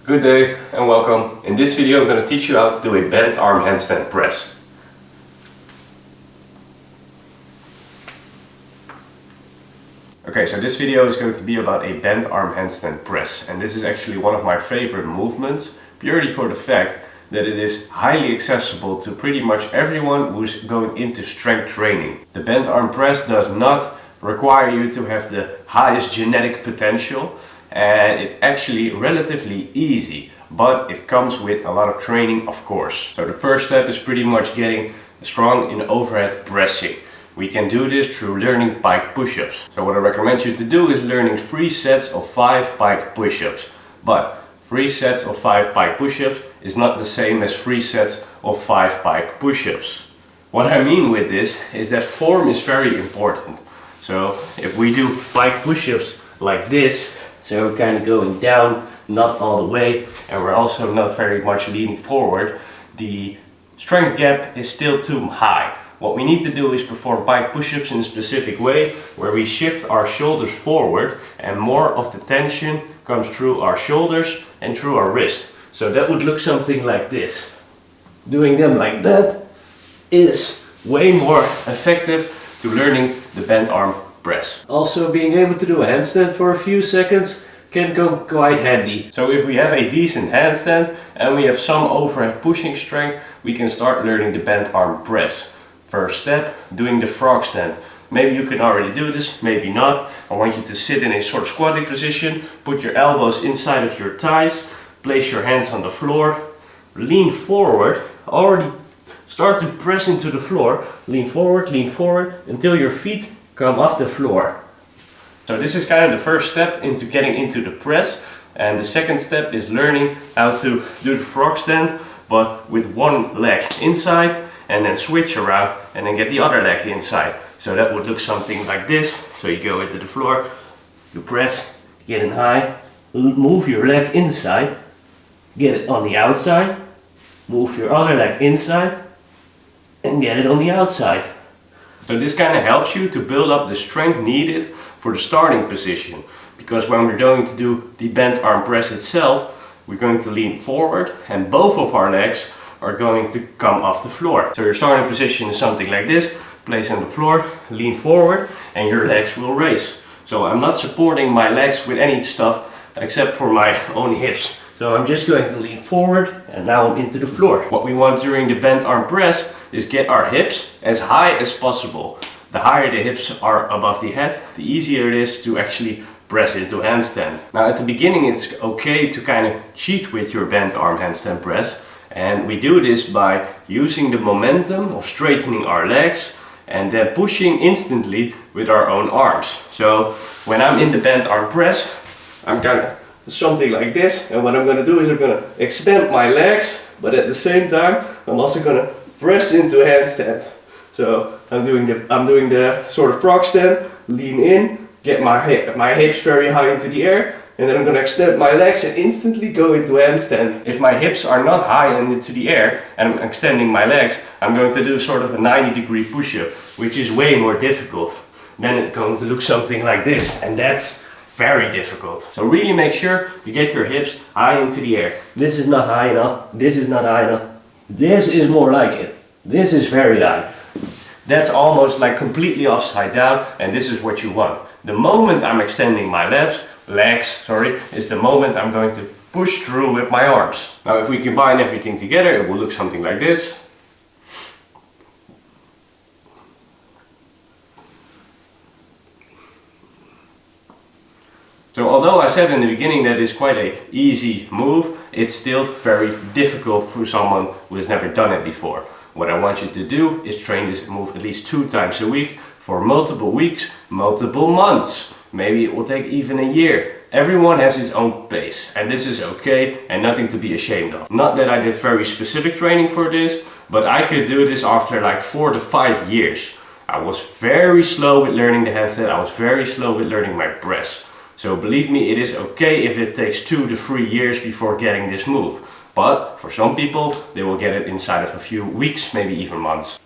Good day and welcome. In this video I'm going to teach you how to do a bent arm handstand press. Okay, so this video is going to be about a bent arm handstand press, and this is actually one of my favorite movements purely for the fact that it is highly accessible to pretty much everyone who's going into strength training. The bent arm press does not require you to have the highest genetic potential, and it's actually relatively easy, but it comes with a lot of training, of course. So the first step is pretty much getting strong in overhead pressing. We can do this through learning pike push-ups. So what I recommend you to do is learning 3 sets of 5 pike push-ups. But 3 sets of 5 pike push-ups is not the same as 3 sets of 5 pike push-ups. What I mean with this is that form is very important. So if we do pike push-ups like this, so we're kind of going down, not all the way, and we're also not very much leaning forward, the strength gap is still too high. What we need to do is perform pike push-ups in a specific way where we shift our shoulders forward and more of the tension comes through our shoulders and through our wrist. So that would look something like this. Doing them like that is way more effective to learning the bent arm press. Also, being able to do a handstand for a few seconds can go quite handy. So if we have a decent handstand and we have some overhead pushing strength, we can start learning the bent arm press. First step, doing the frog stand. Maybe you can already do this, maybe not. I want you to sit in a sort of squatting position, put your elbows inside of your thighs, place your hands on the floor, lean forward, already start to press into the floor, lean forward until your feet come off the floor. So this is kind of the first step into getting into the press, and the second step is learning how to do the frog stand but with one leg inside and then switch around and then get the other leg inside. So that would look something like this. So you go into the floor, you press, get in high, move your leg inside, get it on the outside, move your other leg inside and get it on the outside. So this kind of helps you to build up the strength needed for the starting position, because when we're going to do the bent arm press itself, we're going to lean forward and both of our legs are going to come off the floor. So your starting position is something like this, place on the floor, lean forward and your legs will raise. So I'm not supporting my legs with any stuff except for my own hips. So I'm just going to lean forward and now I'm into the floor. What we want during the bent arm press is get our hips as high as possible. The higher the hips are above the head, the easier it is to actually press into handstand. Now at the beginning it's okay to kind of cheat with your bent arm handstand press, and we do this by using the momentum of straightening our legs and then pushing instantly with our own arms. So when I'm in the bent arm press, I'm kind of something like this, and what I'm going to do is I'm going to extend my legs, but at the same time I'm also going to press into handstand. So I'm doing the sort of frog stand, lean in, get my hips very high into the air, and then I'm going to extend my legs and instantly go into handstand. If my hips are not high into the air and I'm extending my legs, I'm going to do sort of a 90-degree push-up, which is way more difficult. Then it's going to look something like this, and that's very difficult. So really make sure to get your hips high into the air. This is not high enough, this is not high enough, this is more like it. This is very high. That's almost like completely upside down, and this is what you want. The moment I'm extending my legs, is the moment I'm going to push through with my arms. Now if we combine everything together, it will look something like this. So although I said in the beginning that it's quite an easy move, it's still very difficult for someone who has never done it before. What I want you to do is train this move at least 2 times a week for multiple weeks, multiple months. Maybe it will take even a year. Everyone has his own pace, and this is okay and nothing to be ashamed of. Not that I did very specific training for this, but I could do this after like 4 to 5 years. I was very slow with learning the handstand, I was very slow with learning my press. So believe me, it is okay if it takes 2 to 3 years before getting this move. But for some people, they will get it inside of a few weeks, maybe even months.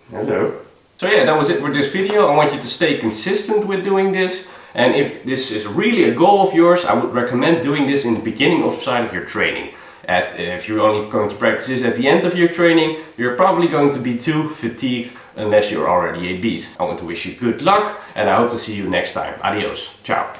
Hello. So yeah, that was it for this video. I want you to stay consistent with doing this And if this is really a goal of yours, I would recommend doing this in the beginning of your training. If you're only going to practice this at the end of your training, you're probably going to be too fatigued unless you're already a beast. I want to wish you good luck and I hope to see you next time. Adios. Ciao.